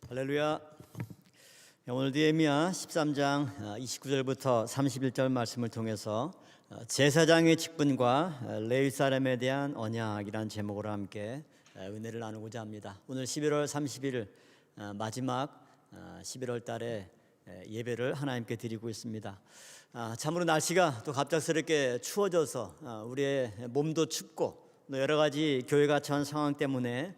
할렐루야. 오늘 느헤미야 13장 29절부터 31절 말씀을 통해서 제사장의 직분과 레위 사람에 대한 언약이라는 제목으로 함께 은혜를 나누고자 합니다. 오늘 11월 30일 마지막 11월 달에 예배를 하나님께 드리고 있습니다. 참으로 날씨가 또 갑작스럽게 추워져서 우리의 몸도 춥고 또 여러 가지 교회가 처한 상황 때문에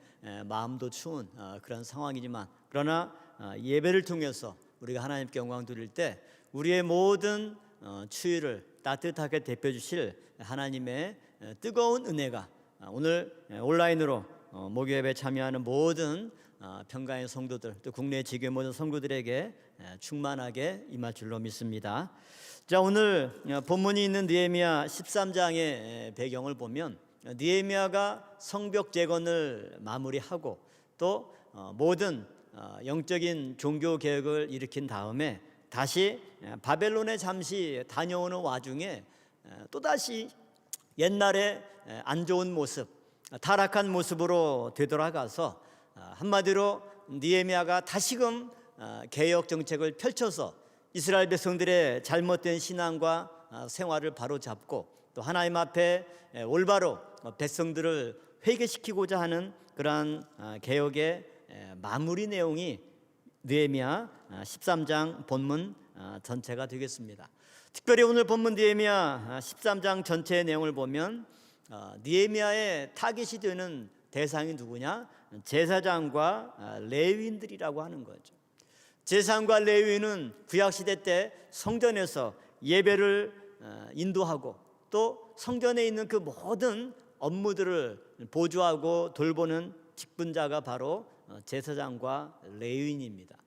마음도 추운 그런 상황이지만, 그러나 예배를 통해서 우리가 하나님께 영광 드릴 때 우리의 모든 추위를 따뜻하게 데펴 주실 하나님의 뜨거운 은혜가 오늘 온라인으로 목요예배 참여하는 모든 평강의 성도들, 또 국내 지교회 모든 성도들에게 충만하게 임할 줄로 믿습니다. 자, 오늘 본문이 있는 느헤미야 13장의 배경을 보면 느헤미야가 성벽 재건을 마무리하고 또 모든 영적인 종교 개혁을 일으킨 다음에 다시 바벨론에 잠시 다녀오는 와중에 또다시 옛날에 안 좋은 모습, 타락한 모습으로 되돌아가서 한마디로 느헤미야가 다시금 개혁 정책을 펼쳐서 이스라엘 백성들의 잘못된 신앙과 생활을 바로잡고 또 하나님 앞에 올바로 백성들을 회개시키고자 하는 그러한 개혁의 마무리 내용이 느헤미야 13장 본문 전체가 되겠습니다. 특별히 오늘 본문 느헤미야 13장 전체의 내용을 보면 느헤미야의 타깃이 되는 대상이 누구냐? 제사장과 레위인들이라고 하는 거죠. 제사장과 레위인은 구약시대 때 성전에서 예배를 인도하고 또 성전에 있는 그 모든 업무들을 보조하고 돌보는 직분자가 바로 제사장과 레위인입니다.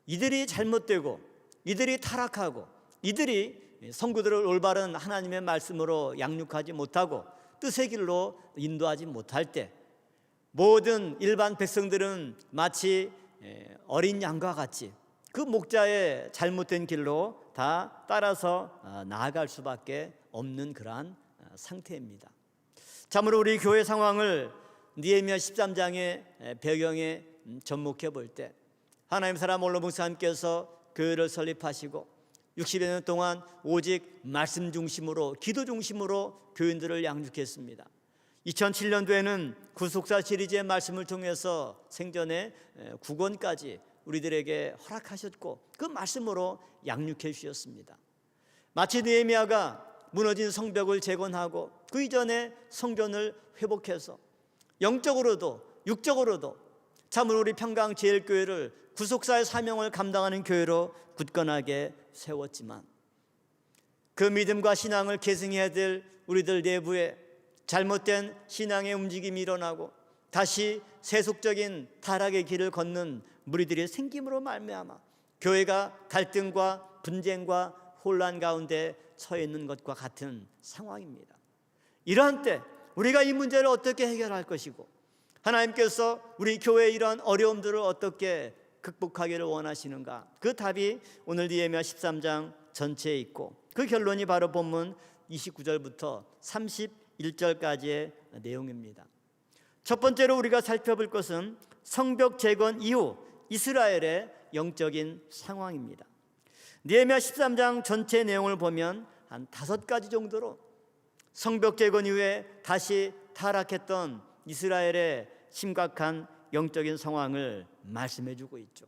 이들이 잘못되고 이들이 타락하고 이들이 성도들을 올바른 하나님의 말씀으로 양육하지 못하고 뜻의 길로 인도하지 못할 때 모든 일반 백성들은 마치 어린 양과 같이 그 목자의 잘못된 길로 다 따라서 나아갈 수밖에 없는 그러한 상태입니다. 참으로 우리 교회 상황을 느헤미야 13장의 배경에 접목해 볼 때 하나님 사람 원로 목사님께서 교회를 설립하시고 60여 년 동안 오직 말씀 중심으로 기도 중심으로 교인들을 양육했습니다. 2007년도에는 구속사 시리즈의 말씀을 통해서 생전에 9권까지 우리들에게 허락하셨고 그 말씀으로 양육해 주셨습니다. 마치 느헤미야가 무너진 성벽을 재건하고 그 이전에 성전을 회복해서 영적으로도 육적으로도 참으로 우리 평강제일교회를 구속사의 사명을 감당하는 교회로 굳건하게 세웠지만 그 믿음과 신앙을 계승해야 될 우리들 내부에 잘못된 신앙의 움직임이 일어나고 다시 세속적인 타락의 길을 걷는 무리들이 생김으로 말미암아 교회가 갈등과 분쟁과 혼란 가운데 처해 있는 것과 같은 상황입니다. 이러한 때 우리가 이 문제를 어떻게 해결할 것이고 하나님께서 우리 교회의 이러한 어려움들을 어떻게 극복하기를 원하시는가, 그 답이 오늘 느헤미야 13장 전체에 있고 그 결론이 바로 본문 29절부터 31절까지의 내용입니다. 첫 번째로 우리가 살펴볼 것은 성벽 재건 이후 이스라엘의 영적인 상황입니다. 느헤미야 13장 전체 내용을 보면 한 5가지 정도로 성벽 재건 이후에 다시 타락했던 이스라엘의 심각한 영적인 상황을 말씀해 주고 있죠.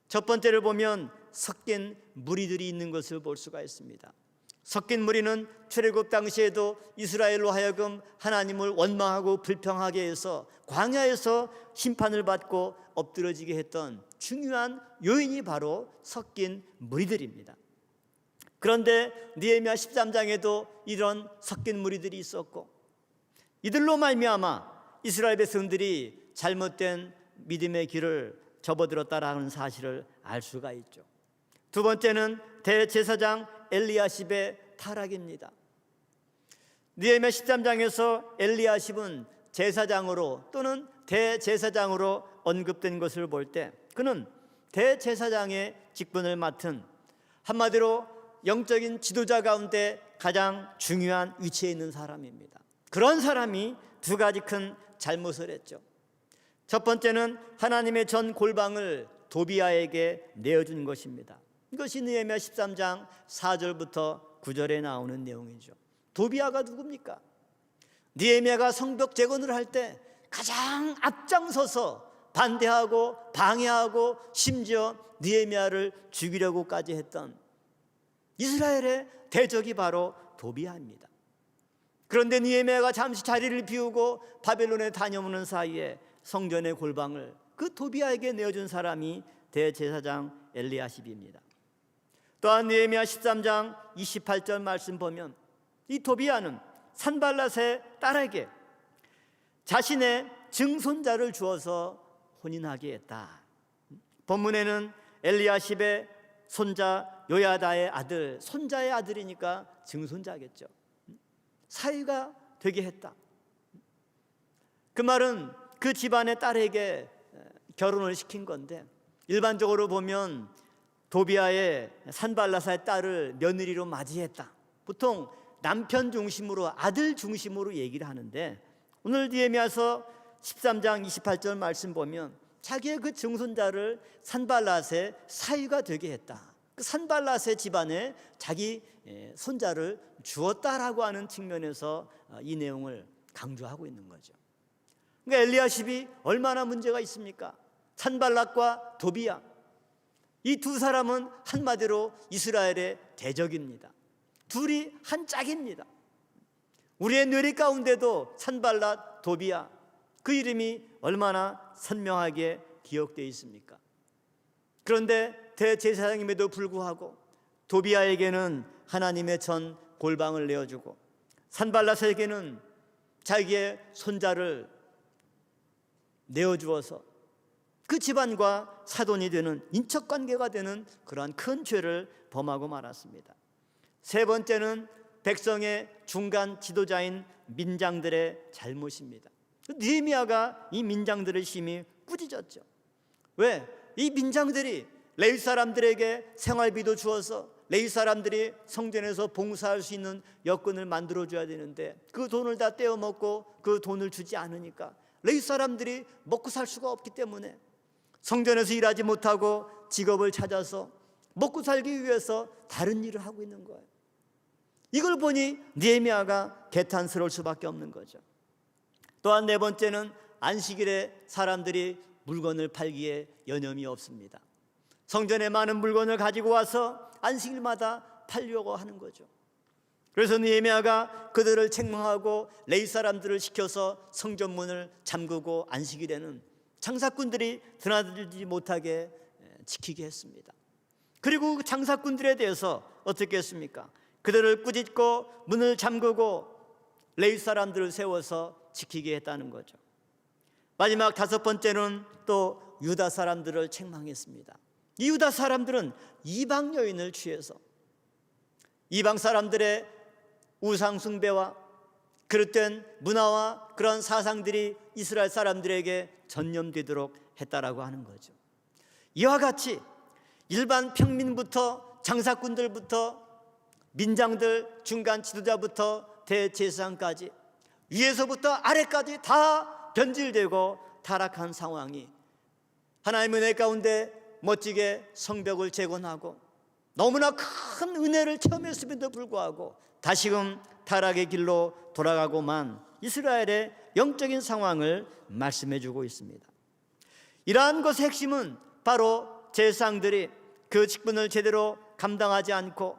첫 번째를 보면 섞인 무리들이 있는 것을 볼 수가 있습니다. 섞인 무리는 출애굽 당시에도 이스라엘로 하여금 하나님을 원망하고 불평하게 해서 광야에서 심판을 받고 엎드러지게 했던 중요한 요인이 바로 섞인 무리들입니다. 그런데 느헤미야 13장에도 이런 섞인 무리들이 있었고 이들로 말미암아 이스라엘 백성들이 잘못된 믿음의 길을 접어들었다라는 사실을 알 수가 있죠. 두 번째는 대제사장 엘리야십의 타락입니다. 느헤미야 13장에서 엘리야십은 제사장으로 또는 대제사장으로 언급된 것을 볼 때 그는 대제사장의 직분을 맡은 한마디로 영적인 지도자 가운데 가장 중요한 위치에 있는 사람입니다. 그런 사람이 두 가지 큰 잘못을 했죠. 첫 번째는 하나님의 전 골방을 도비아에게 내어준 것입니다. 이것이 느헤미야 13장 4절부터 9절에 나오는 내용이죠. 도비아가 누굽니까? 느헤미야가 성벽 재건을 할 때 가장 앞장서서 반대하고 방해하고 심지어 느헤미야를 죽이려고까지 했던 이스라엘의 대적이 바로 도비아입니다. 그런데 느헤미야가 잠시 자리를 비우고 바벨론에 다녀오는 사이에 성전의 골방을 그 도비아에게 내어준 사람이 대제사장 엘리야십입니다. 또한 느헤미야 13장 28절 말씀 보면 이 도비아는 산발랏의 딸에게 자신의 증손자를 주어서 혼인하게 했다. 본문에는 엘리야십의 손자 요야다의 아들, 손자의 아들이니까 증손자겠죠. 사위가 되게 했다. 그 말은 그 집안의 딸에게 결혼을 시킨 건데, 일반적으로 보면 도비아의 산발랏의 딸을 며느리로 맞이했다. 보통 남편 중심으로, 아들 중심으로 얘기를 하는데, 오늘 느헤미야서 13장 28절 말씀 보면 자기의 그 증손자를 산발랏의 사위가 되게 했다. 그 산발랏의 집안에 자기 손자를 주었다라고 하는 측면에서 이 내용을 강조하고 있는 거죠. 그러니까 엘리야십이 얼마나 문제가 있습니까? 산발랏과 도비야, 이 두 사람은 한마디로 이스라엘의 대적입니다. 둘이 한 짝입니다. 우리의 뇌리 가운데도 산발랏, 도비야, 그 이름이 얼마나 선명하게 기억되어 있습니까? 그런데 대제사장임에도 불구하고 도비아에게는 하나님의 전 골방을 내어주고 산발랏에게는 자기의 손자를 내어주어서 그 집안과 사돈이 되는, 인척관계가 되는 그러한 큰 죄를 범하고 말았습니다. 세 번째는 백성의 중간 지도자인 민장들의 잘못입니다. 느헤미야가 이 민장들을 심히 꾸짖었죠. 왜? 이 민장들이 레위 사람들에게 생활비도 주어서 레위 사람들이 성전에서 봉사할 수 있는 여건을 만들어줘야 되는데 그 돈을 다 떼어먹고 그 돈을 주지 않으니까 레위 사람들이 먹고 살 수가 없기 때문에 성전에서 일하지 못하고 직업을 찾아서 먹고 살기 위해서 다른 일을 하고 있는 거예요. 이걸 보니 느헤미야가 개탄스러울 수밖에 없는 거죠. 또한 네 번째는 안식일에 사람들이 물건을 팔기에 여념이 없습니다. 성전에 많은 물건을 가지고 와서 안식일마다 팔려고 하는 거죠. 그래서 느헤미야가 그들을 책망하고 레위 사람들을 시켜서 성전문을 잠그고 안식일에는 장사꾼들이 드나들지 못하게 지키게 했습니다. 그리고 그 장사꾼들에 대해서 어떻게 했습니까? 그들을 꾸짖고 문을 잠그고 레위 사람들을 세워서 지키게 했다는 거죠. 마지막 다섯 번째는 또 유다 사람들을 책망했습니다. 이 유다 사람들은 이방 여인을 취해서 이방 사람들의 우상 숭배와 그릇된 문화와 그런 사상들이 이스라엘 사람들에게 전염되도록 했다라고 하는 거죠. 이와 같이 일반 평민부터 장사꾼들부터 민장들, 중간 지도자부터 대제사장까지 위에서부터 아래까지 다 변질되고 타락한 상황이 하나님의 은혜 가운데 멋지게 성벽을 재건하고 너무나 큰 은혜를 체험했음에도 불구하고 다시금 타락의 길로 돌아가고만 이스라엘의 영적인 상황을 말씀해 주고 있습니다. 이러한 것의 핵심은 바로 제사장들이 그 직분을 제대로 감당하지 않고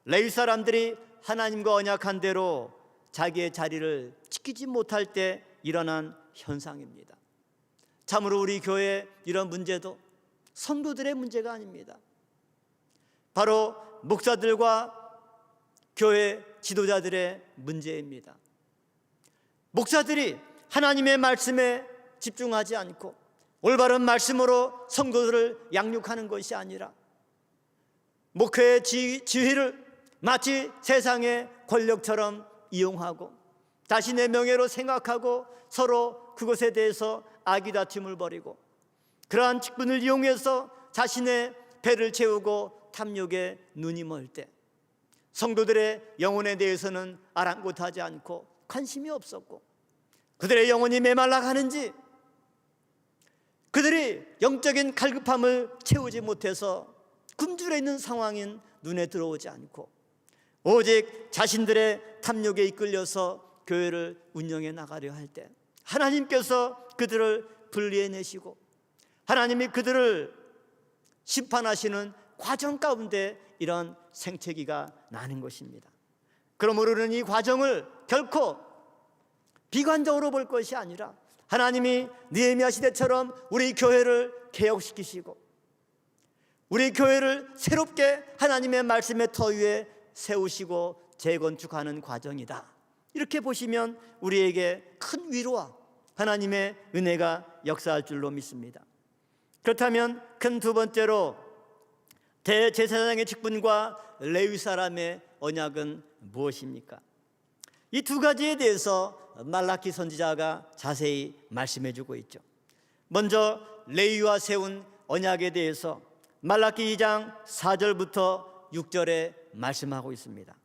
레위 사람들이 하나님과 언약한 대로 자기의 자리를 지키지 못할 때 일어난 현상입니다. 참으로 우리 교회의 이런 문제도 성도들의 문제가 아닙니다. 바로 목사들과 교회 지도자들의 문제입니다. 목사들이 하나님의 말씀에 집중하지 않고 올바른 말씀으로 성도들을 양육하는 것이 아니라 목회의 지휘를 마치 세상의 권력처럼 이용하고 자신의 명예로 생각하고 서로 그것에 대해서 아기다툼을 벌이고 그러한 직분을 이용해서 자신의 배를 채우고 탐욕에 눈이 멀 때 성도들의 영혼에 대해서는 아랑곳하지 않고 관심이 없었고 그들의 영혼이 메말라 가는지 그들이 영적인 갈급함을 채우지 못해서 굶주려 있는 상황인 눈에 들어오지 않고 오직 자신들의 탐욕에 이끌려서 교회를 운영해 나가려 할 때 하나님께서 그들을 분리해내시고 하나님이 그들을 심판하시는 과정 가운데 이런 생채기가 나는 것입니다. 그러므로 우리는 이 과정을 결코 비관적으로 볼 것이 아니라 하나님이 느헤미야 시대처럼 우리 교회를 개혁시키시고 우리 교회를 새롭게 하나님의 말씀의 터 위에 세우시고 재건축하는 과정이다, 이렇게 보시면 우리에게 큰 위로와 하나님의 은혜가 역사할 줄로 믿습니다. 그렇다면 큰 두 번째로 대제사장의 직분과 레위 사람의 언약은 무엇입니까? 이 두 가지에 대해서 말라기 선지자가 자세히 말씀해 주고 있죠. 먼저 레위와 세운 언약에 대해서 말라기 2장 4절부터 6절에 말씀하고 있습니다.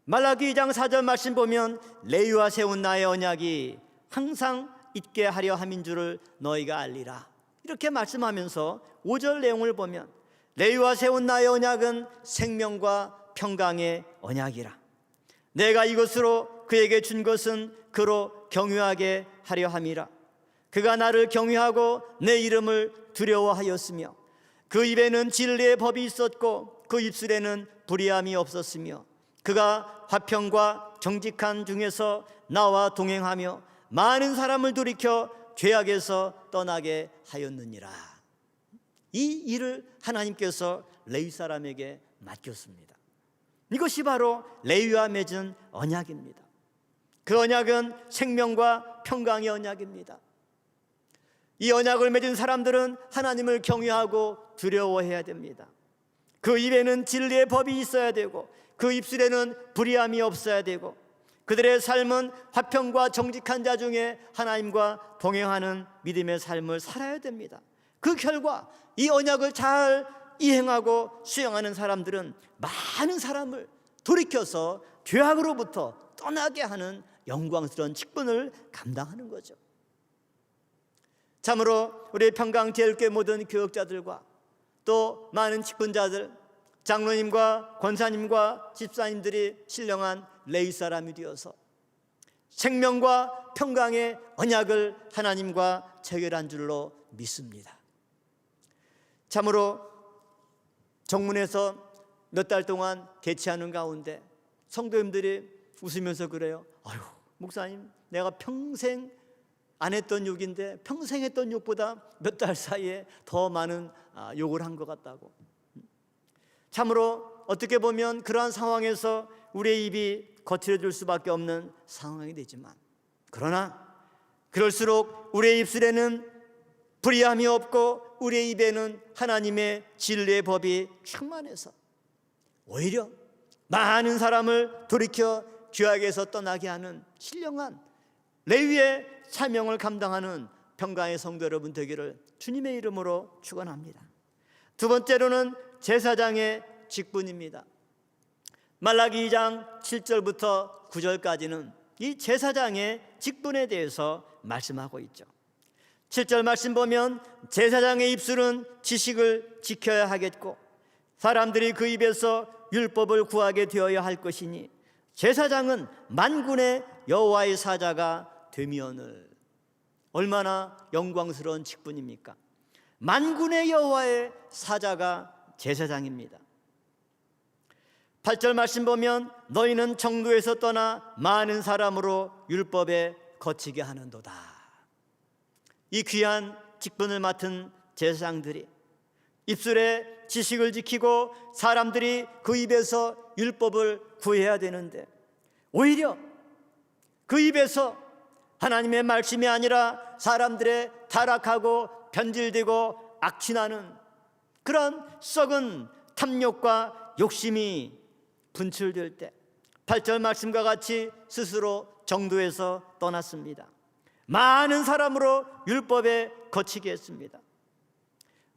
말라기 2장 4절 말씀 보면 레위와 세운 나의 언약이 항상 있게 하려 함인 줄을 너희가 알리라, 이렇게 말씀하면서 5절 내용을 보면 레위와 세운 나의 언약은 생명과 평강의 언약이라. 내가 이것으로 그에게 준 것은 그로 경유하게 하려 함이라. 그가 나를 경유하고 내 이름을 두려워하였으며 그 입에는 진리의 법이 있었고 그 입술에는 불의함이 없었으며 그가 화평과 정직한 중에서 나와 동행하며 많은 사람을 돌이켜 죄악에서 떠나게 하였느니라. 이 일을 하나님께서 레위 사람에게 맡겼습니다. 이것이 바로 레위와 맺은 언약입니다. 그 언약은 생명과 평강의 언약입니다. 이 언약을 맺은 사람들은 하나님을 경외하고 두려워해야 됩니다. 그 입에는 진리의 법이 있어야 되고 그 입술에는 불의함이 없어야 되고 그들의 삶은 화평과 정직한 자 중에 하나님과 동행하는 믿음의 삶을 살아야 됩니다. 그 결과 이 언약을 잘 이행하고 수행하는 사람들은 많은 사람을 돌이켜서 죄악으로부터 떠나게 하는 영광스러운 직분을 감당하는 거죠. 참으로 우리 평강제일교회 모든 교역자들과 또 많은 직분자들, 장로님과 권사님과 집사님들이 신령한 레위 사람이 되어서 생명과 평강의 언약을 하나님과 체결한 줄로 믿습니다. 참으로 정문에서 몇 달 동안 개최하는 가운데 성도님들이 웃으면서 그래요. 아유, 목사님, 내가 평생 안 했던 욕인데 평생 했던 욕보다 몇 달 사이에 더 많은 욕을 한 것 같다고. 참으로 어떻게 보면 그러한 상황에서 우리의 입이 거칠어질 수밖에 없는 상황이 되지만, 그러나 그럴수록 우리의 입술에는 불의함이 없고 우리의 입에는 하나님의 진리의 법이 충만해서 오히려 많은 사람을 돌이켜 죄악에서 떠나게 하는 신령한 레위의 사명을 감당하는 평강의 성도 여러분 되기를 주님의 이름으로 축원합니다. 두 번째로는 제사장의 직분입니다. 말라기 2장 7절부터 9절까지는 이 제사장의 직분에 대해서 말씀하고 있죠. 7절 말씀 보면 제사장의 입술은 지식을 지켜야 하겠고 사람들이 그 입에서 율법을 구하게 되어야 할 것이니 제사장은 만군의 여호와의 사자가 되미오늘. 얼마나 영광스러운 직분입니까? 만군의 여호와의 사자가 제사장입니다. 8절 말씀 보면 너희는 정도에서 떠나 많은 사람으로 율법에 거치게 하는도다. 이 귀한 직분을 맡은 제사장들이 입술에 지식을 지키고 사람들이 그 입에서 율법을 구해야 되는데 오히려 그 입에서 하나님의 말씀이 아니라 사람들의 타락하고 변질되고 악취나는 그런 썩은 탐욕과 욕심이 분출될 때 8절 말씀과 같이 스스로 정도에서 떠났습니다. 많은 사람으로 율법에 거치게 했습니다.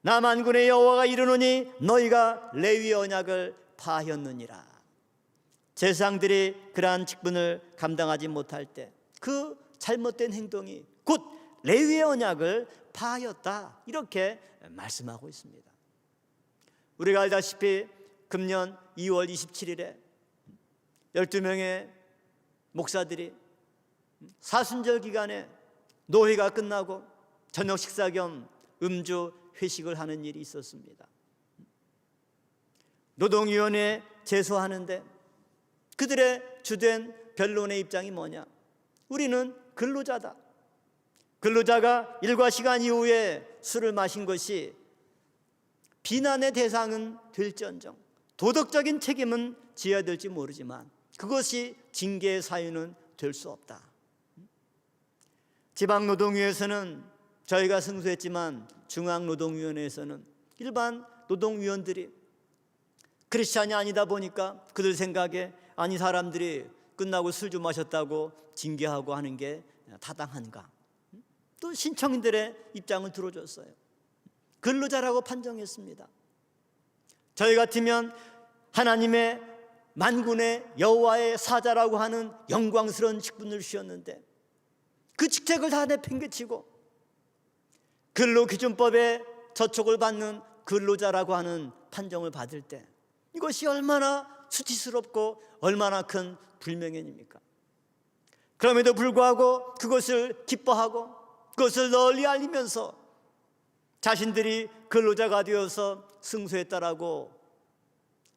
나 만군의 여호와가 이르노니 너희가 레위 언약을 파하였느니라. 제사장들이 그러한 직분을 감당하지 못할 때 그 잘못된 행동이 곧 레위의 언약을 파하였다, 이렇게 말씀하고 있습니다. 우리가 알다시피 금년 2월 27일에 12명의 목사들이 사순절 기간에 노회가 끝나고 저녁 식사 겸 음주 회식을 하는 일이 있었습니다. 노동위원회에 제소하는데 그들의 주된 변론의 입장이 뭐냐? 우리는 근로자다. 근로자가 일과 시간 이후에 술을 마신 것이 비난의 대상은 될지언정 도덕적인 책임은 지어야 될지 모르지만 그것이 징계의 사유는 될 수 없다. 지방노동위에서는 저희가 승소했지만 중앙노동위원회에서는 일반 노동위원들이 크리스찬이 아니다 보니까 그들 생각에 아니 사람들이 끝나고 술 좀 마셨다고 징계하고 하는 게 타당한가? 또 신청인들의 입장을 들어줬어요. 근로자라고 판정했습니다. 저희 같으면 하나님의 만군의 여호와의 사자라고 하는 영광스러운 직분을 주셨는데 그 직책을 다 내팽개치고 근로기준법에 저촉을 받는 근로자라고 하는 판정을 받을 때 이것이 얼마나 수치스럽고 얼마나 큰 불명예입니까? 그럼에도 불구하고 그것을 기뻐하고 그것을 널리 알리면서 자신들이 근로자가 되어서 승소했다라고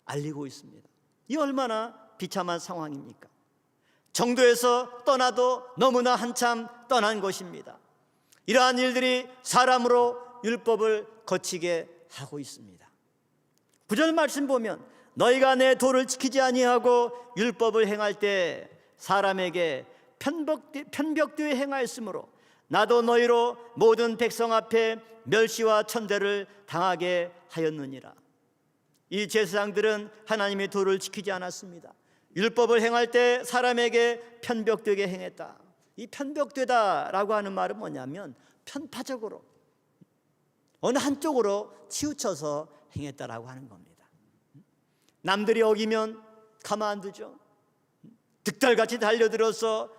알리고 있습니다. 이 얼마나 비참한 상황입니까? 정도에서 떠나도 너무나 한참 떠난 것입니다. 이러한 일들이 사람으로 율법을 거치게 하고 있습니다. 9절 말씀 보면 너희가 내 도를 지키지 아니하고 율법을 행할 때 사람에게 편벽되이 행하였으므로 나도 너희로 모든 백성 앞에 멸시와 천대를 당하게 하였느니라. 이 제사장들은 하나님의 도를 지키지 않았습니다. 율법을 행할 때 사람에게 편벽되게 행했다. 이 편벽되다라고 하는 말은 뭐냐면 편파적으로 어느 한쪽으로 치우쳐서 행했다라고 하는 겁니다. 남들이 어기면 가만 안 두죠. 득달같이 달려들어서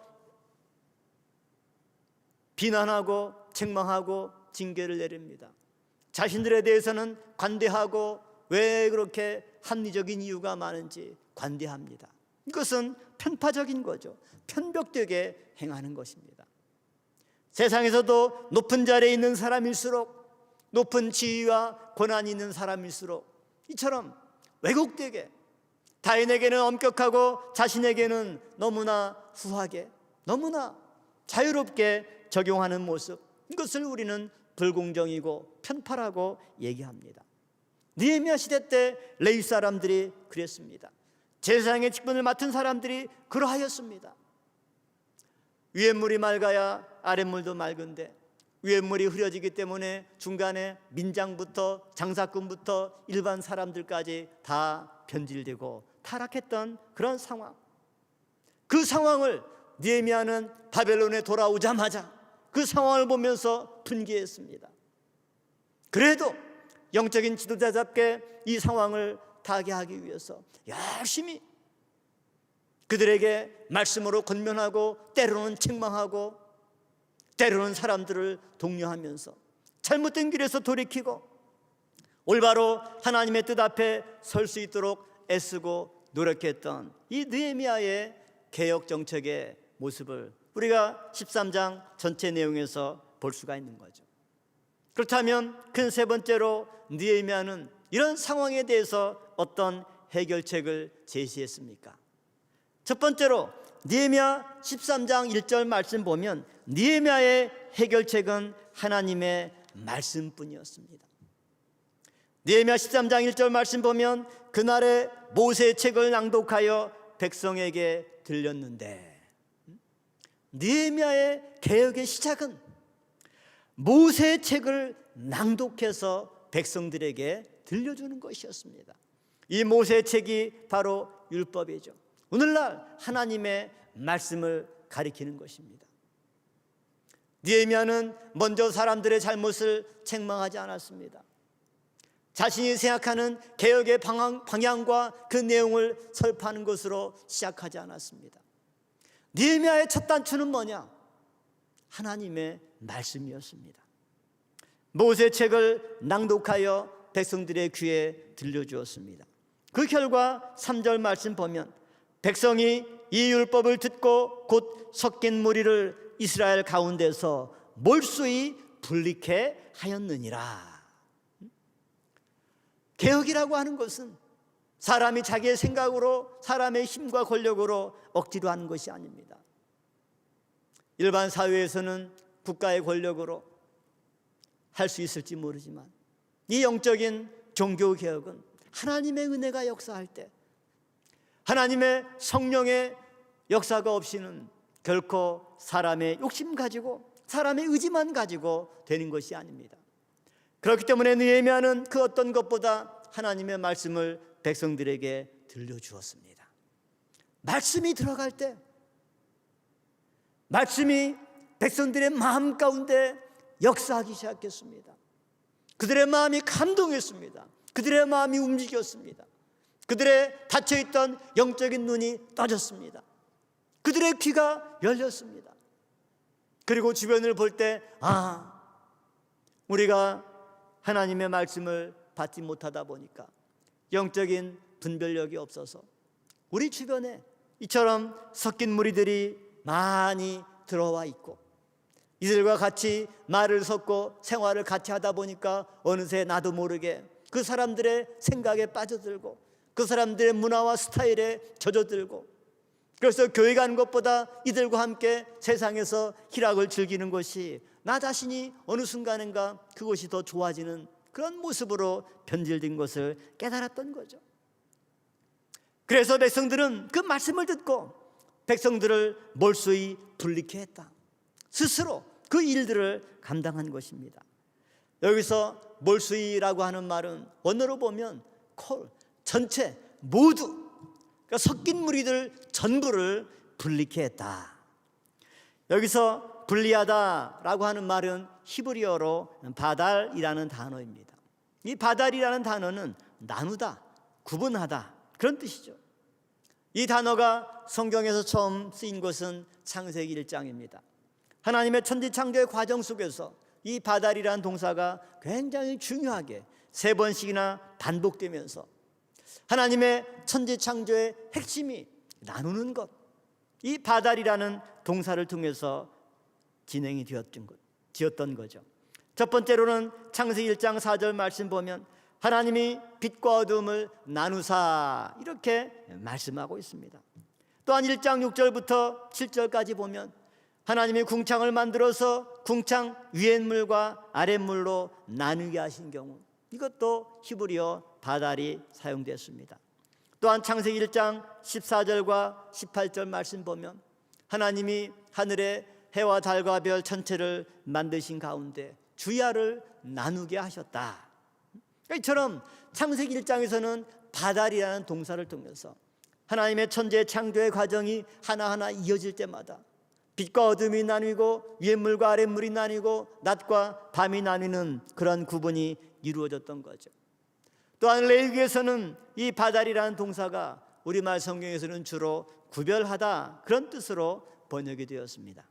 비난하고 책망하고 징계를 내립니다. 자신들에 대해서는 관대하고 왜 그렇게 합리적인 이유가 많은지 관대합니다. 이것은 편파적인 거죠. 편벽되게 행하는 것입니다. 세상에서도 높은 자리에 있는 사람일수록 높은 지위와 권한이 있는 사람일수록 이처럼 왜곡되게 타인에게는 엄격하고 자신에게는 너무나 후하게 너무나 자유롭게 적용하는 모습, 이것을 우리는 불공정이고 편파라고 얘기합니다. 느헤미야 시대 때 레위 사람들이 그랬습니다. 제사장의 직분을 맡은 사람들이 그러하였습니다. 위에 물이 맑아야 아랫물도 맑은데 위에 물이 흐려지기 때문에 중간에 민장부터 장사꾼부터 일반 사람들까지 다 변질되고 타락했던 그런 상황, 그 상황을 느헤미야는 바벨론에 돌아오자마자 그 상황을 보면서 분개했습니다. 그래도 영적인 지도자답게 이 상황을 타개하기 위해서 열심히 그들에게 말씀으로 권면하고 때로는 책망하고 때로는 사람들을 독려하면서 잘못된 길에서 돌이키고 올바로 하나님의 뜻 앞에 설 수 있도록 애쓰고 노력했던 이 느헤미야의 개혁 정책의 모습을 우리가 13장 전체 내용에서 볼 수가 있는 거죠. 그렇다면 큰 세 번째로 느헤미야는 이런 상황에 대해서 어떤 해결책을 제시했습니까? 첫 번째로 느헤미야 13장 1절 말씀 보면 느헤미야의 해결책은 하나님의 말씀뿐이었습니다. 느헤미야 13장 1절 말씀 보면 그날에 모세의 책을 낭독하여 백성에게 들렸는데, 느헤미야의 개혁의 시작은 모세의 책을 낭독해서 백성들에게 들려주는 것이었습니다. 이 모세의 책이 바로 율법이죠. 오늘날 하나님의 말씀을 가리키는 것입니다. 느헤미야는 먼저 사람들의 잘못을 책망하지 않았습니다. 자신이 생각하는 개혁의 방향과 그 내용을 설파하는 것으로 시작하지 않았습니다. 느헤미야의 첫 단추는 뭐냐? 하나님의 말씀이었습니다. 모세책을 낭독하여 백성들의 귀에 들려주었습니다. 그 결과 3절 말씀 보면 백성이 이 율법을 듣고 곧 섞인 무리를 이스라엘 가운데서 몰수히 분리케 하였느니라. 개혁이라고 하는 것은 사람이 자기의 생각으로, 사람의 힘과 권력으로 억지로 하는 것이 아닙니다. 일반 사회에서는 국가의 권력으로 할 수 있을지 모르지만 이 영적인 종교개혁은 하나님의 은혜가 역사할 때, 하나님의 성령의 역사가 없이는 결코 사람의 욕심 가지고, 사람의 의지만 가지고 되는 것이 아닙니다. 그렇기 때문에 느헤미야는 그 어떤 것보다 하나님의 말씀을 백성들에게 들려주었습니다. 말씀이 들어갈 때, 말씀이 백성들의 마음 가운데 역사하기 시작했습니다. 그들의 마음이 감동했습니다. 그들의 마음이 움직였습니다. 그들의 닫혀있던 영적인 눈이 떠졌습니다. 그들의 귀가 열렸습니다. 그리고 주변을 볼 때, 우리가 하나님의 말씀을 받지 못하다 보니까 영적인 분별력이 없어서 우리 주변에 이처럼 섞인 무리들이 많이 들어와 있고, 이들과 같이 말을 섞고 생활을 같이 하다 보니까 어느새 나도 모르게 그 사람들의 생각에 빠져들고, 그 사람들의 문화와 스타일에 젖어들고, 그래서 교회 가는 것보다 이들과 함께 세상에서 희락을 즐기는 것이 나 자신이 어느 순간인가 그것이 더 좋아지는 그런 모습으로 변질된 것을 깨달았던 거죠. 그래서 백성들은 그 말씀을 듣고 백성들을 몰수히 분리케 했다. 스스로 그 일들을 감당한 것입니다. 여기서 몰수히라고 하는 말은 원어로 보면 콜, 전체, 모두, 그러니까 섞인 무리들 전부를 분리케 했다. 여기서 분리하다라고 하는 말은 히브리어로 바달이라는 단어입니다. 이 바달이라는 단어는 나누다, 구분하다, 그런 뜻이죠. 이 단어가 성경에서 처음 쓰인 것은 창세기 1장입니다. 하나님의 천지창조의 과정 속에서 이 바달이라는 동사가 굉장히 중요하게 3번씩이나 반복되면서 하나님의 천지창조의 핵심이 나누는 것, 이 바달이라는 동사를 통해서 진행이 되었던 거죠. 첫 번째로는 창세기 1장 4절 말씀 보면 하나님이 빛과 어둠을 나누사 이렇게 말씀하고 있습니다. 또한 1장 6절부터 7절까지 보면 하나님이 궁창을 만들어서 궁창 위엔물과 아랫물로 나누게 하신 경우, 이것도 히브리어 바달이 사용됐습니다. 또한 창세기 1장 14절과 18절 말씀 보면 하나님이 하늘에 해와 달과 별 전체를 만드신 가운데 주야를 나누게 하셨다. 이처럼 창세기 1장에서는 바달이라는 동사를 통해서 하나님의 천지의 창조의 과정이 하나하나 이어질 때마다 빛과 어둠이 나뉘고 위에물과 아랫물이 나뉘고 낮과 밤이 나뉘는 그런 구분이 이루어졌던 거죠. 또한 레위기에서는 이 바달이라는 동사가 우리말 성경에서는 주로 구별하다, 그런 뜻으로 번역이 되었습니다.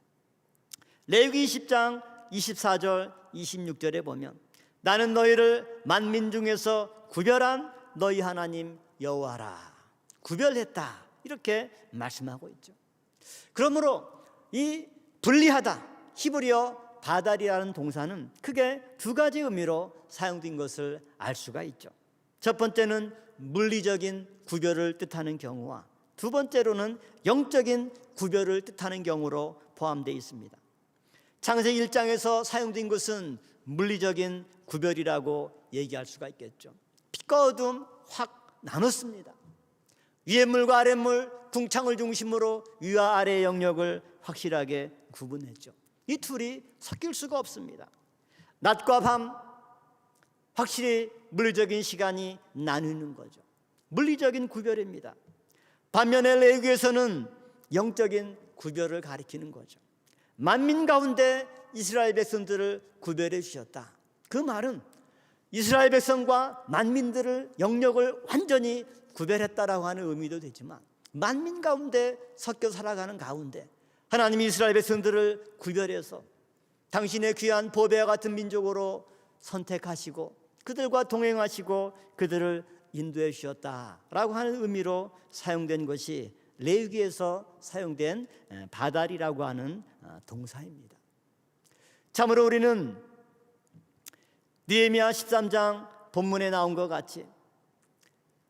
레위기 10장 24절 26절에 보면 나는 너희를 만민 중에서 구별한 너희 하나님 여호와라. 구별했다, 이렇게 말씀하고 있죠. 그러므로 이 분리하다, 히브리어 바달이라는 동사는 크게 2가지 의미로 사용된 것을 알 수가 있죠. 첫 번째는 물리적인 구별을 뜻하는 경우와 두 번째로는 영적인 구별을 뜻하는 경우로 포함되어 있습니다. 창세기 1장에서 사용된 것은 물리적인 구별이라고 얘기할 수가 있겠죠. 빛과 어둠 확 나눴습니다. 위의 물과 아랫 물, 궁창을 중심으로 위와 아래의 영역을 확실하게 구분했죠. 이 둘이 섞일 수가 없습니다. 낮과 밤, 확실히 물리적인 시간이 나누는 거죠. 물리적인 구별입니다. 반면에 레위기에서는 영적인 구별을 가리키는 거죠. 만민 가운데 이스라엘 백성들을 구별해 주셨다. 그 말은 이스라엘 백성과 만민들을, 영역을 완전히 구별했다라고 하는 의미도 되지만 만민 가운데 섞여 살아가는 가운데 하나님이 이스라엘 백성들을 구별해서 당신의 귀한 보배와 같은 민족으로 선택하시고 그들과 동행하시고 그들을 인도해 주셨다라고 하는 의미로 사용된 것이 레위기에서 사용된 바달이라고 하는 동사입니다. 참으로 우리는 느헤미야 13장 본문에 나온 것 같이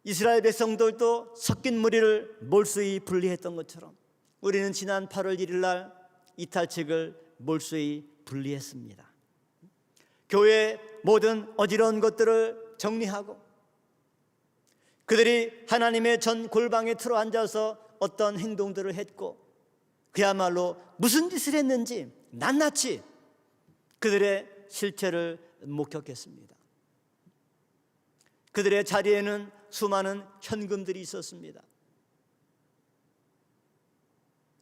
이스라엘 백성들도 섞인 무리를 몰수히 분리했던 것처럼 우리는 지난 8월 1일 날 이탈책을 몰수히 분리했습니다. 교회의 모든 어지러운 것들을 정리하고 그들이 하나님의 전 골방에 틀어 앉아서 어떤 행동들을 했고 그야말로 무슨 짓을 했는지 낱낱이 그들의 실체를 목격했습니다. 그들의 자리에는 수많은 현금들이 있었습니다.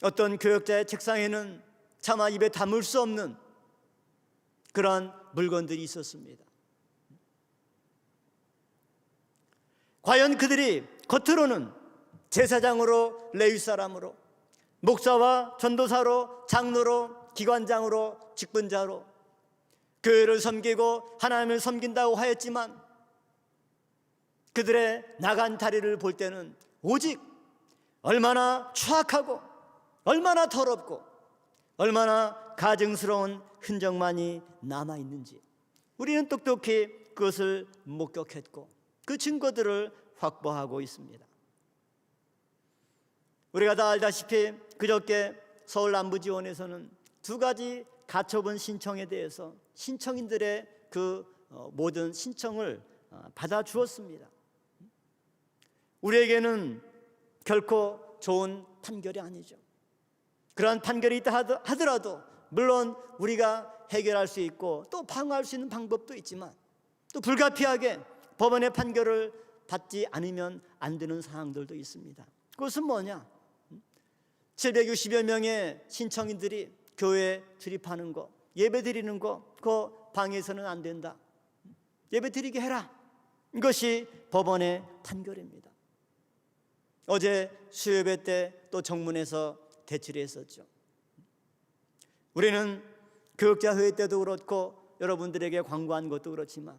어떤 교역자의 책상에는 차마 입에 담을 수 없는 그러한 물건들이 있었습니다. 과연 그들이 겉으로는 제사장으로, 레위 사람으로, 목사와 전도사로, 장로로, 기관장으로, 직분자로 교회를 섬기고 하나님을 섬긴다고 하였지만 그들의 나간 다리를 볼 때는 오직 얼마나 추악하고 얼마나 더럽고 얼마나 가증스러운 흔적만이 남아있는지 우리는 똑똑히 그것을 목격했고 그 증거들을 확보하고 있습니다. 우리가 다 알다시피 그저께 서울 남부지원에서는 두 가지 가처분 신청에 대해서 신청인들의 그 모든 신청을 받아주었습니다. 우리에게는 결코 좋은 판결이 아니죠. 그러한 판결이 있다 하더라도 물론 우리가 해결할 수 있고 또 방어할 수 있는 방법도 있지만 또 불가피하게 법원의 판결을 받지 않으면 안 되는 사항들도 있습니다. 그것은 뭐냐? 760여 명의 신청인들이 교회에 출입하는 거, 예배 드리는 거, 그 방해서는 안 된다. 예배 드리게 해라. 이것이 법원의 판결입니다. 어제 수요예배 때 또 정문에서 대치를 했었죠. 우리는 교역자회의 때도 그렇고 여러분들에게 광고한 것도 그렇지만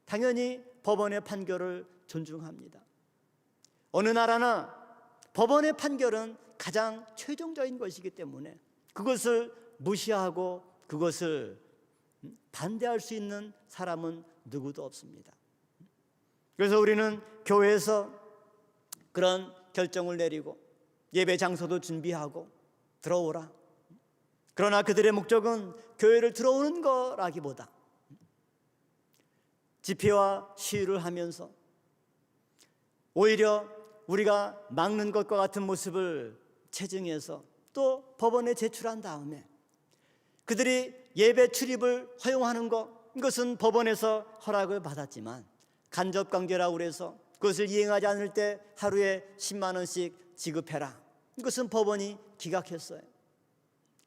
당연히 법원의 판결을 존중합니다. 어느 나라나 법원의 판결은 가장 최종적인 것이기 때문에 그것을 무시하고 그것을 반대할 수 있는 사람은 누구도 없습니다. 그래서 우리는 교회에서 그런 결정을 내리고 예배 장소도 준비하고 들어오라. 그러나 그들의 목적은 교회를 들어오는 거라기보다 집회와 시위를 하면서 오히려 우리가 막는 것과 같은 모습을 체증해서 또 법원에 제출한 다음에 그들이 예배 출입을 허용하는 것, 이것은 법원에서 허락을 받았지만 간접관계라고 그래서 그것을 이행하지 않을 때 하루에 10만 원씩 지급해라. 이것은 법원이 기각했어요.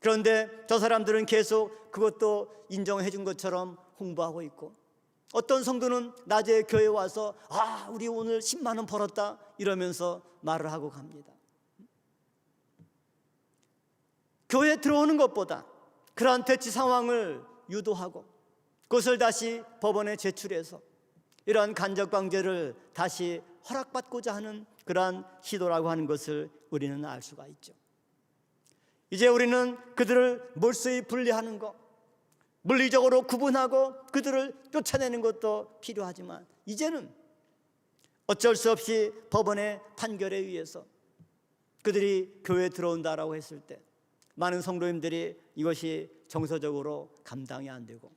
그런데 저 사람들은 계속 그것도 인정해 준 것처럼 홍보하고 있고 어떤 성도는 낮에 교회에 와서 우리 오늘 10만 원 벌었다 이러면서 말을 하고 갑니다. 교회에 들어오는 것보다 그러한 대치 상황을 유도하고 그것을 다시 법원에 제출해서 이러한 간접관계를 다시 허락받고자 하는 그러한 시도라고 하는 것을 우리는 알 수가 있죠. 이제 우리는 그들을 몰수히 분리하는 것, 물리적으로 구분하고 그들을 쫓아내는 것도 필요하지만 이제는 어쩔 수 없이 법원의 판결에 의해서 그들이 교회에 들어온다라고 했을 때 많은 성도님들이 이것이 정서적으로 감당이 안 되고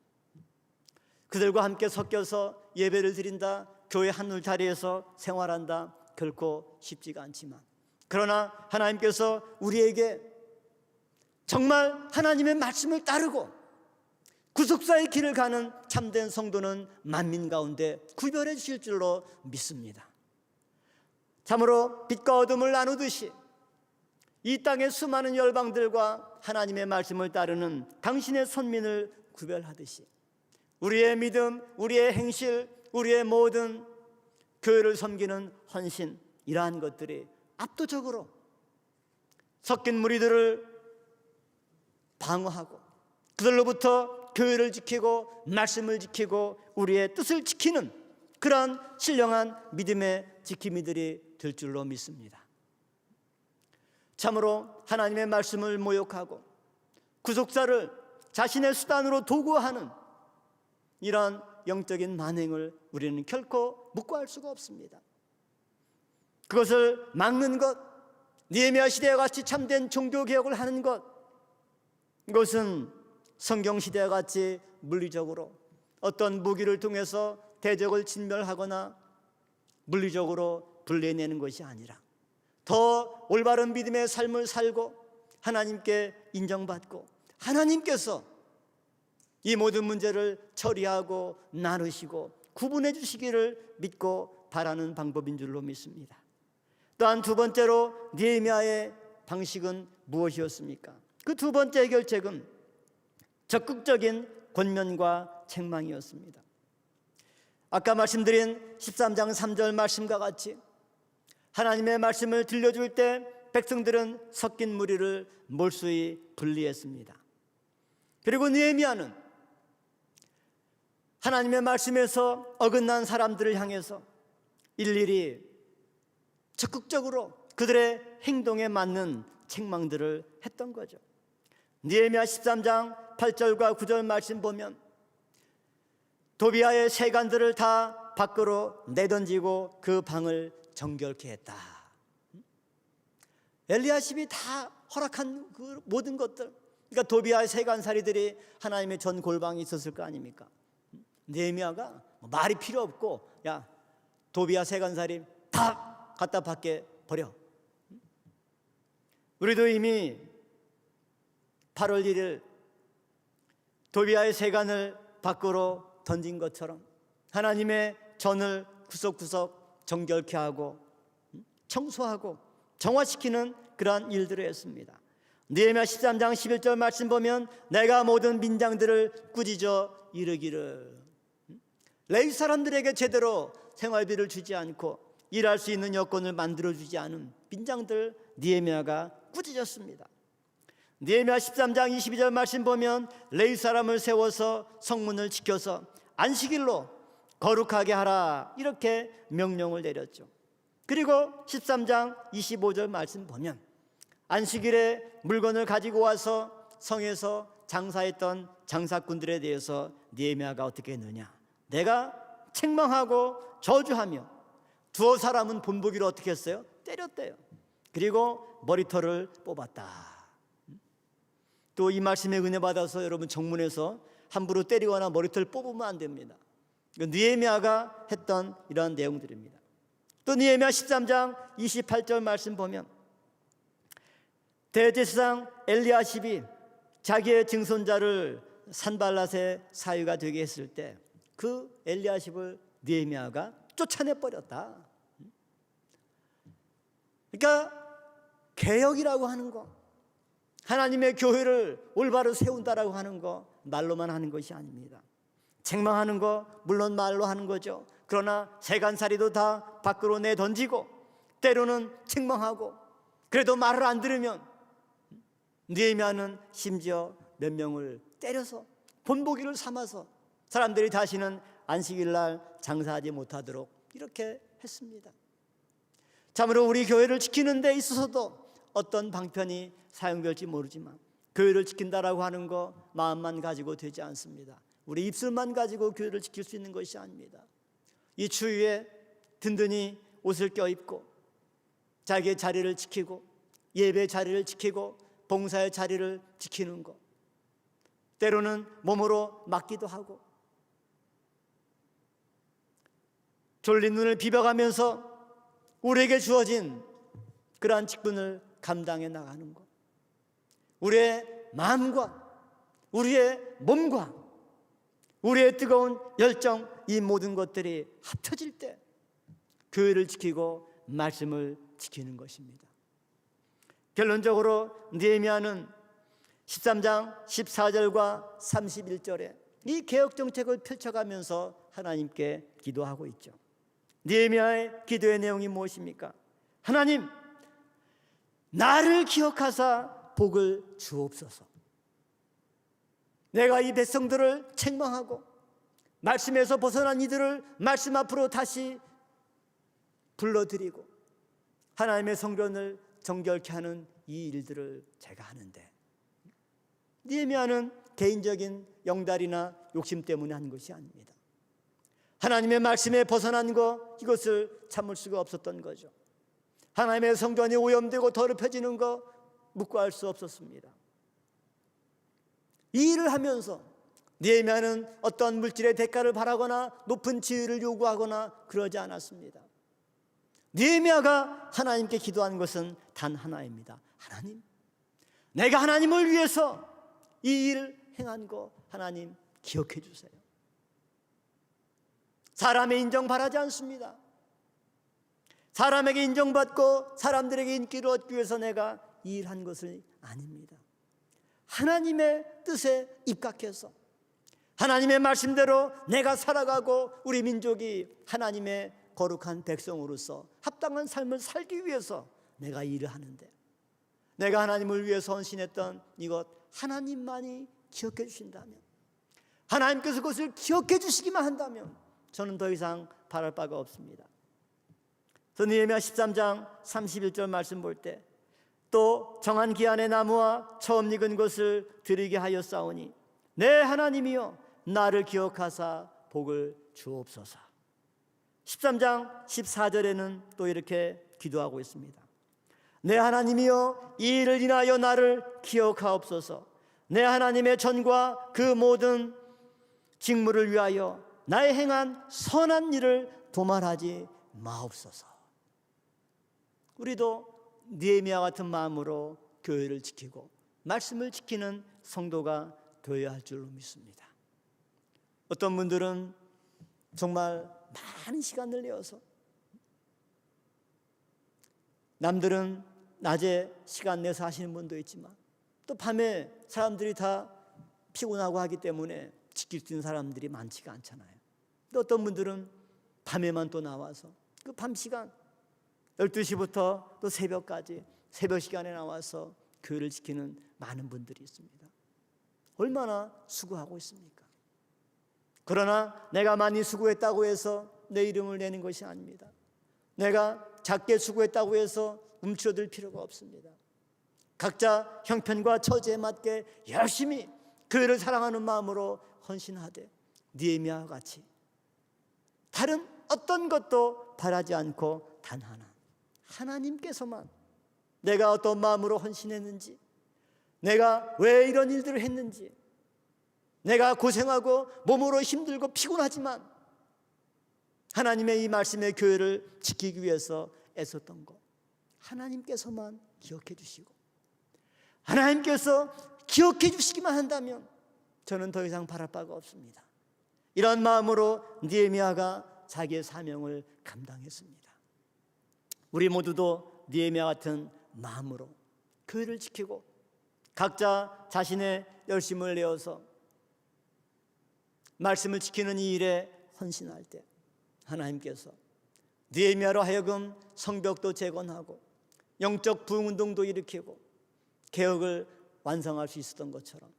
그들과 함께 섞여서 예배를 드린다, 교회 한울 자리에서 생활한다 결코 쉽지가 않지만 그러나 하나님께서 우리에게 정말 하나님의 말씀을 따르고 구속사의 길을 가는 참된 성도는 만민 가운데 구별해 주실 줄로 믿습니다. 참으로 빛과 어둠을 나누듯이 이 땅의 수많은 열방들과 하나님의 말씀을 따르는 당신의 선민을 구별하듯이 우리의 믿음, 우리의 행실, 우리의 모든 교회를 섬기는 헌신, 이러한 것들이 압도적으로 섞인 무리들을 방어하고 그들로부터 교회를 지키고 말씀을 지키고 우리의 뜻을 지키는 그러한 신령한 믿음의 지킴이들이 될 줄로 믿습니다. 참으로 하나님의 말씀을 모욕하고 구속사를 자신의 수단으로 도구화하는 이런 영적인 만행을 우리는 결코 묵과할 수가 없습니다. 그것을 막는 것, 느헤미야 시대와 같이 참된 종교개혁을 하는 것, 이것은 성경 시대와 같이 물리적으로 어떤 무기를 통해서 대적을 진멸하거나 물리적으로 분리해내는 것이 아니라 더 올바른 믿음의 삶을 살고 하나님께 인정받고 하나님께서 이 모든 문제를 처리하고 나누시고 구분해 주시기를 믿고 바라는 방법인 줄로 믿습니다. 또한 두 번째로 느헤미야의 방식은 무엇이었습니까? 그 두 번째 해결책은 적극적인 권면과 책망이었습니다. 아까 말씀드린 13장 3절 말씀과 같이 하나님의 말씀을 들려줄 때 백성들은 섞인 무리를 몰수히 분리했습니다. 그리고 느헤미야는 하나님의 말씀에서 어긋난 사람들을 향해서 일일이 적극적으로 그들의 행동에 맞는 책망들을 했던 거죠. 느헤미야 13장 8절과 9절 말씀 보면 도비아의 세간들을 다 밖으로 내던지고 그 방을 정결케 했다. 엘리야십이 다 허락한 그 모든 것들, 그러니까 도비아의 세간살이들이 하나님의 전 골방에 있었을 거 아닙니까? 느헤미야가 말이 필요 없고 야 도비아 세간살이 다 갖다 밖에 버려. 우리도 이미 8월 1일 도비아의 세간을 밖으로 던진 것처럼 하나님의 전을 구석구석 정결케 하고 청소하고 정화시키는 그러한 일들을 했습니다. 느헤미야 13장 11절 말씀 보면 내가 모든 민장들을 꾸짖어 이르기를, 레위 사람들에게 제대로 생활비를 주지 않고 일할 수 있는 여건을 만들어주지 않은 민장들 느헤미야가 꾸짖었습니다. 느헤미야 13장 22절 말씀 보면 레위 사람을 세워서 성문을 지켜서 안식일로 거룩하게 하라 이렇게 명령을 내렸죠. 그리고 13장 25절 말씀 보면 안식일에 물건을 가지고 와서 성에서 장사했던 장사꾼들에 대해서 느헤미야가 어떻게 했느냐, 내가 책망하고 저주하며 두어 사람은 본보기로 어떻게 했어요? 때렸대요. 그리고 머리털을 뽑았다. 또 이 말씀에 은혜 받아서 여러분 정문에서 함부로 때리거나 머리털 뽑으면 안 됩니다. 느헤미야가 했던 이러한 내용들입니다. 또 느헤미야 13장 28절 말씀 보면 대제사장 엘리야십이 자기의 증손자를 산발랏의 사위가 되게 했을 때 그 엘리야십을 느헤미야가 쫓아내버렸다. 그러니까 개혁이라고 하는 거, 하나님의 교회를 올바로 세운다라고 하는 거 말로만 하는 것이 아닙니다. 책망하는 거 물론 말로 하는 거죠. 그러나 세간살이도 다 밖으로 내던지고 때로는 책망하고 그래도 말을 안 들으면 느헤미야는 심지어 몇 명을 때려서 본보기를 삼아서 사람들이 다시는 안식일날 장사하지 못하도록 이렇게 했습니다. 참으로 우리 교회를 지키는 데 있어서도 어떤 방편이 사용될지 모르지만 교회를 지킨다라고 하는 거 마음만 가지고 되지 않습니다. 우리 입술만 가지고 교회를 지킬 수 있는 것이 아닙니다. 이 추위에 든든히 옷을 껴입고 자기의 자리를 지키고 예배의 자리를 지키고 봉사의 자리를 지키는 것, 때로는 몸으로 막기도 하고 졸린 눈을 비벼가면서 우리에게 주어진 그러한 직분을 감당해 나가는 것, 우리의 마음과 우리의 몸과 우리의 뜨거운 열정, 이 모든 것들이 합쳐질 때 교회를 지키고 말씀을 지키는 것입니다. 결론적으로 느헤미야는 13장 14절과 31절에 이 개혁 정책을 펼쳐가면서 하나님께 기도하고 있죠. 느헤미야의 기도의 내용이 무엇입니까? 하나님, 나를 기억하사 복을 주옵소서. 내가 이 백성들을 책망하고 말씀에서 벗어난 이들을 말씀 앞으로 다시 불러들이고 하나님의 성전을 정결케 하는 이 일들을 제가 하는데, 느헤미야는 개인적인 영달이나 욕심 때문에 한 것이 아닙니다. 하나님의 말씀에 벗어난 것, 이것을 참을 수가 없었던 거죠. 하나님의 성전이 오염되고 더럽혀지는 거 묵과할 수 없었습니다. 이 일을 하면서 느헤미야는 어떤 물질의 대가를 바라거나 높은 지위를 요구하거나 그러지 않았습니다. 느헤미야가 하나님께 기도한 것은 단 하나입니다. 하나님, 내가 하나님을 위해서 이 일을 행한 거 하나님 기억해 주세요. 사람의 인정 바라지 않습니다. 사람에게 인정받고 사람들에게 인기를 얻기 위해서 내가 이 일한 것은 아닙니다. 하나님의 뜻에 입각해서 하나님의 말씀대로 내가 살아가고 우리 민족이 하나님의 거룩한 백성으로서 합당한 삶을 살기 위해서 내가 일을 하는데, 내가 하나님을 위해서 헌신했던 이것 하나님만이 기억해 주신다면, 하나님께서 그것을 기억해 주시기만 한다면 저는 더 이상 바랄 바가 없습니다. 느헤미야 13장 31절 말씀 볼 때, 또 정한 기한의 나무와 처음 익은 것을 드리게 하였사오니 내 하나님이여 나를 기억하사 복을 주옵소서. 13장 14절에는 또 이렇게 기도하고 있습니다. 내 하나님이여 이 일을 인하여 나를 기억하옵소서. 내 하나님의 전과 그 모든 직무를 위하여 나의 행한 선한 일을 도말하지 마옵소서. 우리도 느헤미야 같은 마음으로 교회를 지키고 말씀을 지키는 성도가 되어야 할 줄로 믿습니다. 어떤 분들은 정말 많은 시간을 내어서, 남들은 낮에 시간 내서 하시는 분도 있지만 또 밤에 사람들이 다 피곤하고 하기 때문에 지킬 수 있는 사람들이 많지가 않잖아요. 또 어떤 분들은 밤에만 또 나와서 그 밤 시간 12시부터 또 새벽까지 새벽 시간에 나와서 교회를 지키는 많은 분들이 있습니다. 얼마나 수고하고 있습니까? 그러나 내가 많이 수고했다고 해서 내 이름을 내는 것이 아닙니다. 내가 작게 수고했다고 해서 움츠러들 필요가 없습니다. 각자 형편과 처지에 맞게 열심히 교회를 사랑하는 마음으로 헌신하되 느헤미야와 같이 다른 어떤 것도 바라지 않고 단 하나님께서만 내가 어떤 마음으로 헌신했는지, 내가 왜 이런 일들을 했는지, 내가 고생하고 몸으로 힘들고 피곤하지만 하나님의 이 말씀의 교회를 지키기 위해서 애썼던 것 하나님께서만 기억해 주시고 하나님께서 기억해 주시기만 한다면 저는 더 이상 바랄 바가 없습니다. 이런 마음으로 느헤미야가 자기의 사명을 감당했습니다. 우리 모두도 느헤미야 같은 마음으로 교회를 지키고 각자 자신의 열심을 내어서 말씀을 지키는 이 일에 헌신할 때 하나님께서 느헤미야로 하여금 성벽도 재건하고 영적 부흥운동도 일으키고 개혁을 완성할 수 있었던 것처럼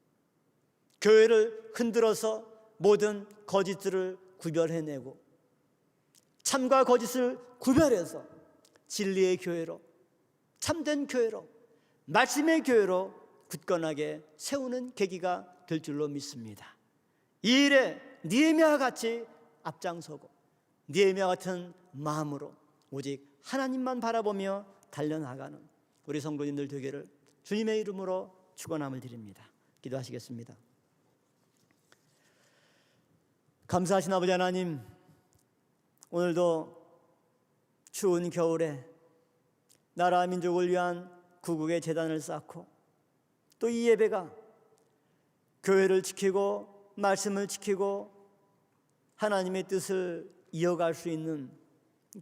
교회를 흔들어서 모든 거짓들을 구별해내고 참과 거짓을 구별해서 진리의 교회로, 참된 교회로, 말씀의 교회로 굳건하게 세우는 계기가 될 줄로 믿습니다. 이 일에 느헤미야 같이 앞장서고 느헤미야 같은 마음으로 오직 하나님만 바라보며 달려나가는 우리 성도님들 되기를 주님의 이름으로 축원함을 드립니다. 기도하시겠습니다. 감사하신 아버지 하나님, 오늘도 추운 겨울에 나라 민족을 위한 구국의 제단을 쌓고 또 이 예배가 교회를 지키고 말씀을 지키고 하나님의 뜻을 이어갈 수 있는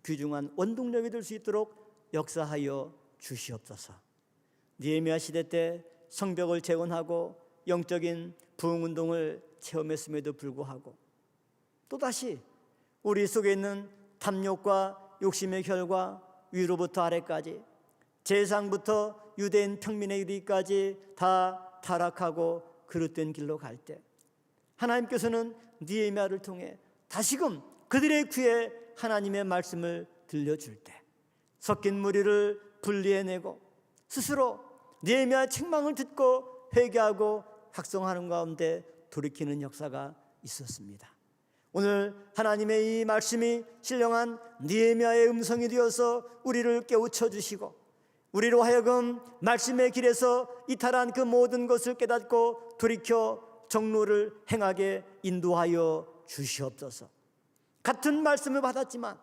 귀중한 원동력이 될 수 있도록 역사하여 주시옵소서. 느헤미야 시대 때 성벽을 재건하고 영적인 부흥운동을 체험했음에도 불구하고 또다시 우리 속에 있는 탐욕과 욕심의 결과 위로부터 아래까지 제상부터 유대인 평민에 이르기까지 다 타락하고 그릇된 길로 갈 때 하나님께서는 느헤미야를 통해 다시금 그들의 귀에 하나님의 말씀을 들려줄 때 섞인 무리를 분리해내고 스스로 느헤미야의 책망을 듣고 회개하고 확성하는 가운데 돌이키는 역사가 있었습니다. 오늘 하나님의 이 말씀이 신령한 느헤미야의 음성이 되어서 우리를 깨우쳐 주시고 우리로 하여금 말씀의 길에서 이탈한 그 모든 것을 깨닫고 돌이켜 정로를 행하게 인도하여 주시옵소서. 같은 말씀을 받았지만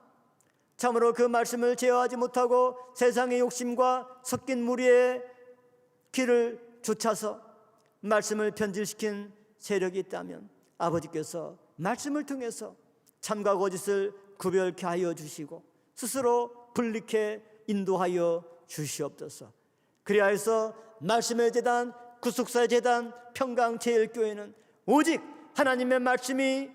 참으로 그 말씀을 제어하지 못하고 세상의 욕심과 섞인 무리의 길을 쫓아서 말씀을 변질시킨 세력이 있다면 아버지께서 말씀을 통해서 참과 거짓을 구별케 하여 주시고 스스로 분리케 인도하여 주시옵소서. 그리하여서 말씀의 제단, 구속사의 제단, 평강제일교회는 오직 하나님의 말씀이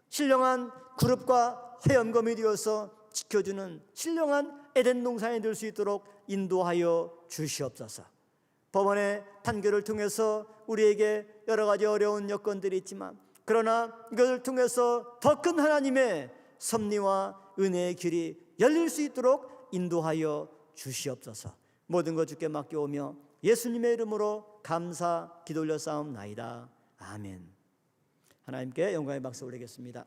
신령한 그룹과 회원검이 되어서 지켜주는 신령한 에덴 동산이 될 수 있도록 인도하여 주시옵소서. 법원의 판결을 통해서 우리에게 여러 가지 어려운 여건들이 있지만 그러나 이것을 통해서 더 큰 하나님의 섭리와 은혜의 길이 열릴 수 있도록 인도하여 주시옵소서. 모든 것 주께 맡겨오며 예수님의 이름으로 감사 기도 올려 싸움나이다. 아멘. 하나님께 영광의 박수 올리겠습니다.